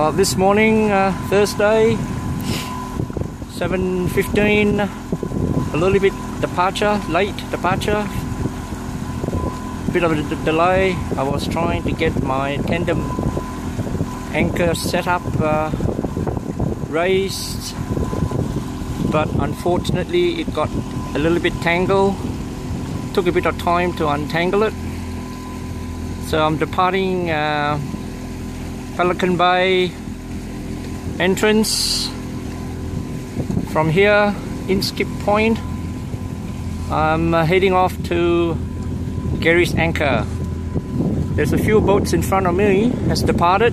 Well, this morning, Thursday, 7:15, a little bit late departure, bit of a delay. I was trying to get my tandem anchor set up, raised, but unfortunately it got a little bit tangled. Took a bit of time to untangle it. So I'm departing Pelican Bay entrance. From here, in Skip Point, I'm heading off to Garrys Anchor. There's a few boats in front of me has departed.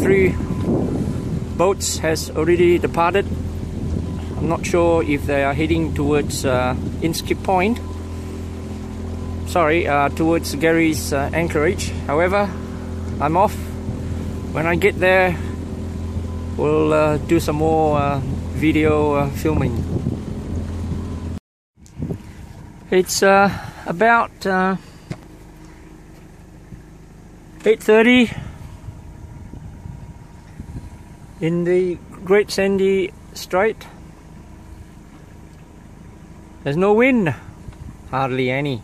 3 boats has already departed. I'm not sure if they are heading towards Skip Point. Sorry, towards Garrys Anchorage. However, I'm off. When I get there, we'll do some more video filming. It's about 8:30 in the Great Sandy Strait. There's no wind, hardly any.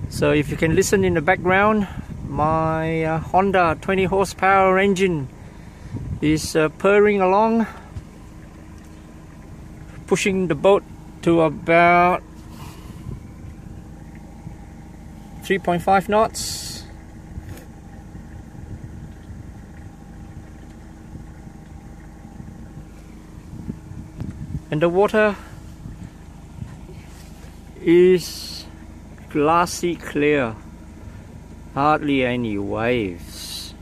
So if you can listen in the background, my Honda 20 horsepower engine is purring along, pushing the boat to about 3.5 knots. And the water is glassy clear, hardly any waves.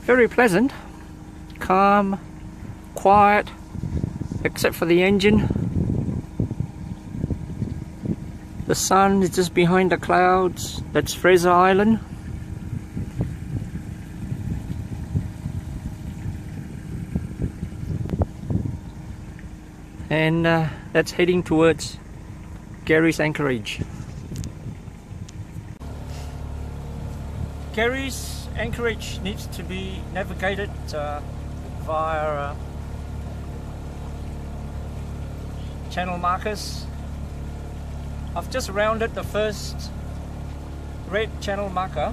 Very pleasant, calm, quiet, except for the engine. The sun is just behind the clouds. That's Fraser Island. And that's heading towards Garrys Anchorage. Garrys Anchorage needs to be navigated via channel markers. I've just rounded the first red channel marker,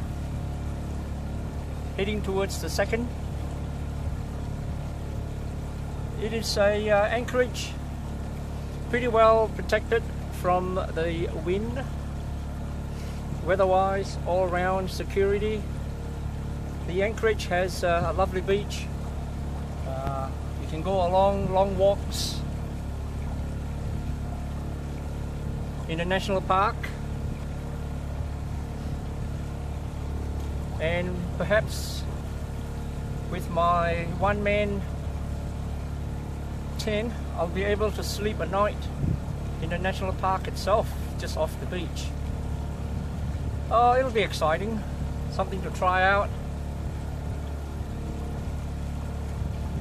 heading towards the second. It is a anchorage pretty well protected from the wind. Weather-wise, all around security. The anchorage has a lovely beach. You can go along long walks in the national park, and perhaps with my one-man tent, I'll be able to sleep a night in the national park itself, just off the beach. Oh, it'll be exciting, something to try out.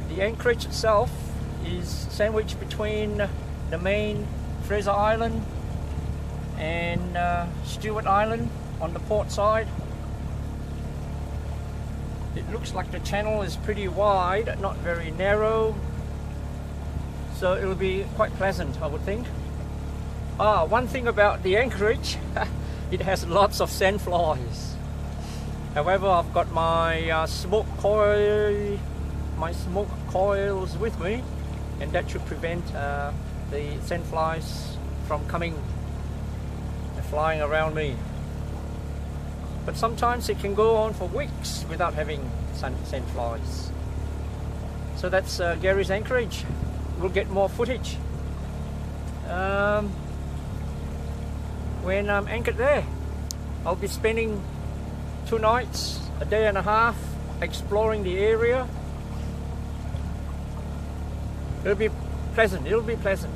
The anchorage itself is sandwiched between the main Fraser Island and Stewart Island on the port side. It looks like the channel is pretty wide, not very narrow, so it'll be quite pleasant, I would think. One thing about the anchorage, it has lots of sandflies. However, I've got my smoke coils with me, and that should prevent the sandflies from coming and flying around me. But sometimes it can go on for weeks without having sandflies. So that's Garrys Anchorage. We'll get more footage when I'm anchored there. I'll be spending 2 nights, a day and a half, exploring the area. It'll be pleasant, it'll be pleasant.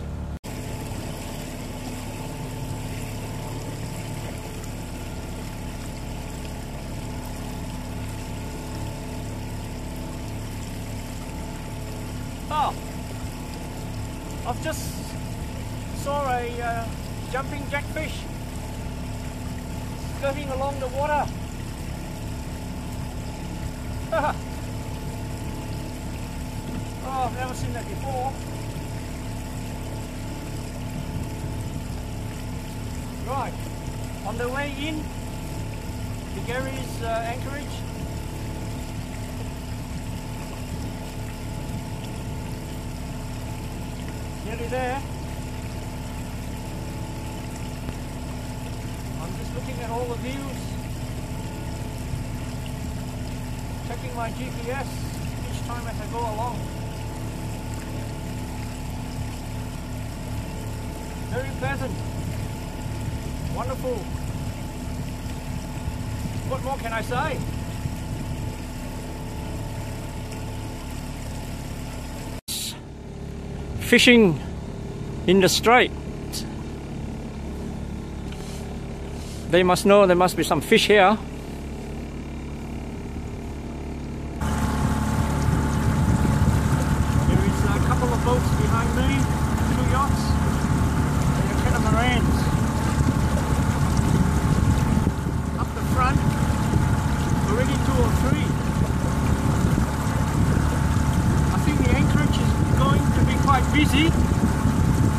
Oh, I've just saw a jumping jackfish. skirting along the water. Oh, I've never seen that before. Right, on the way in to Garrys, Anchorage. Nearly there. I'm just looking at all the views, checking my GPS each time as I go along. Very pleasant, wonderful. What more can I say? Fishing in the Strait. They must know there must be some fish here. There is a couple of boats behind me, 2 yachts. They are catamarans. Up the front, already 2 or 3. I think the Anchorage is going to be quite busy.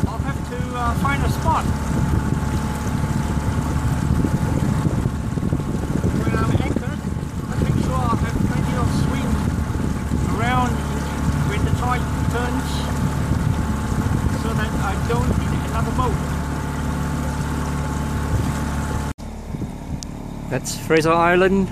I'll have to find a spot. When I'm anchored, I make sure I'll have plenty of swing around when the tide turns, so that I don't hit another boat. That's Fraser Island.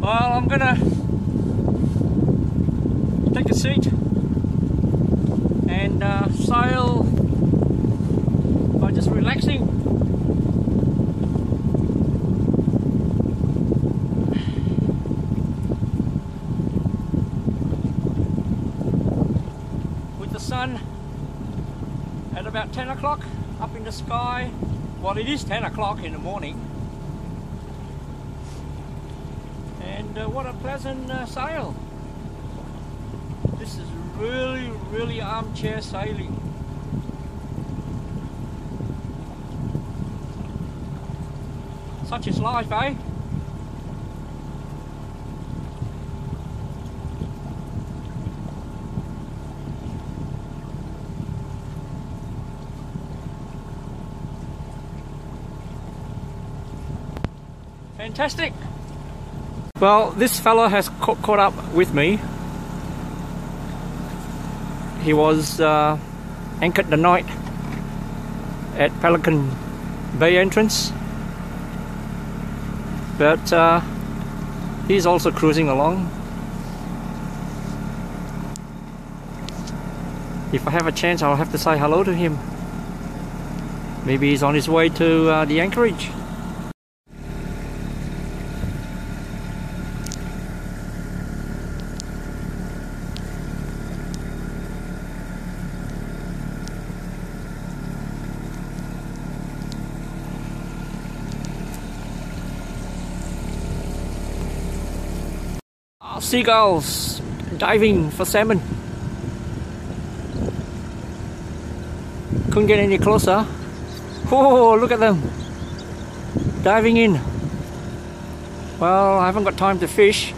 Well, I'm gonna take a seat and sail by just relaxing. With the sun at about 10 o'clock up in the sky. Well, it is 10 o'clock in the morning. And what a pleasant sail. This is really armchair sailing. Such is life, eh? Fantastic. Well, this fellow has caught up with me. He was anchored the night at Pelican Bay entrance, but he's also cruising along. If I have a chance, I'll have to say hello to him. Maybe he's on his way to the Anchorage. Seagulls diving for salmon. Couldn't get any closer. Oh, look at them diving in. Well, I haven't got time to fish,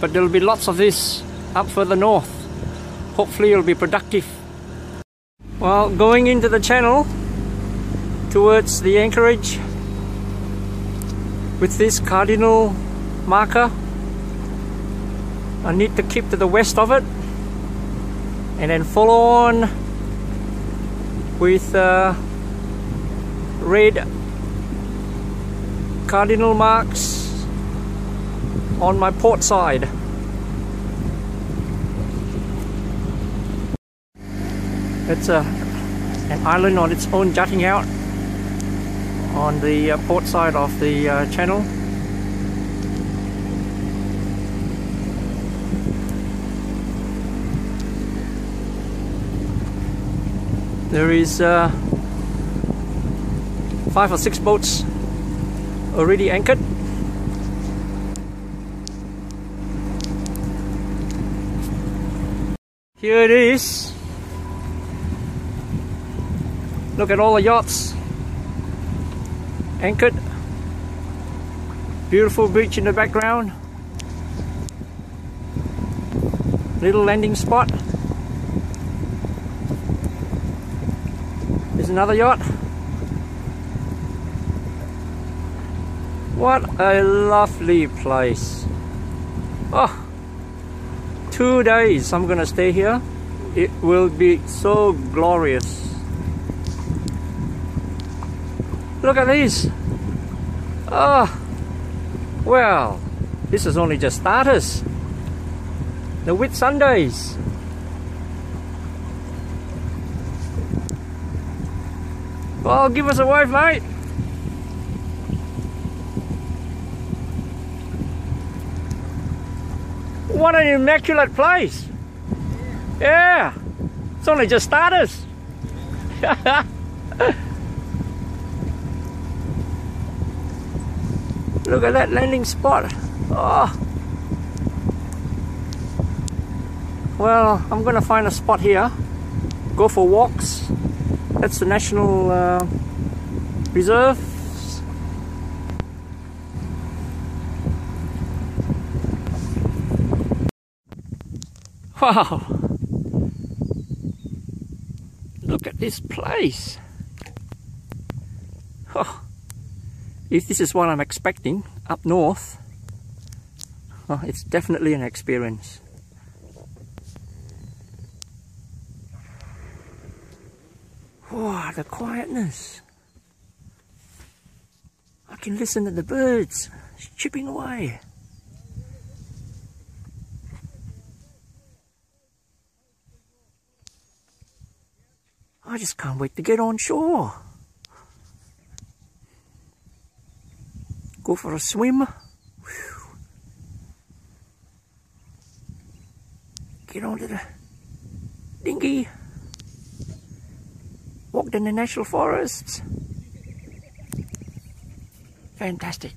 but there'll be lots of this up further north. Hopefully it'll be productive. Well, going into the channel towards the Anchorage with this cardinal marker. I need to keep to the west of it and then follow on with red cardinal marks on my port side. It's an island on its own, jutting out on the port side of the channel. There is 5 or 6 boats already anchored. Here it is. Look at all the yachts anchored. Beautiful beach in the background. Little landing spot. There's another yacht. What a lovely place. Oh, 2 days I'm gonna stay here. It will be so glorious. Look at these. Oh, well, this is only just starters. The Whitsundays. Well, give us a wave, mate. What an immaculate place. Yeah, it's only just starters. Look at that landing spot. Oh. Well, I'm gonna find a spot here, go for walks. That's the national reserve. Wow, look at this place. Oh, if this is what I'm expecting up north, oh, it's definitely an experience. Wow, the quietness. I can listen to the birds chipping away. I just can't wait to get on shore. Go for a swim. Whew. Get onto the dinghy. Walked in the national forests. Fantastic.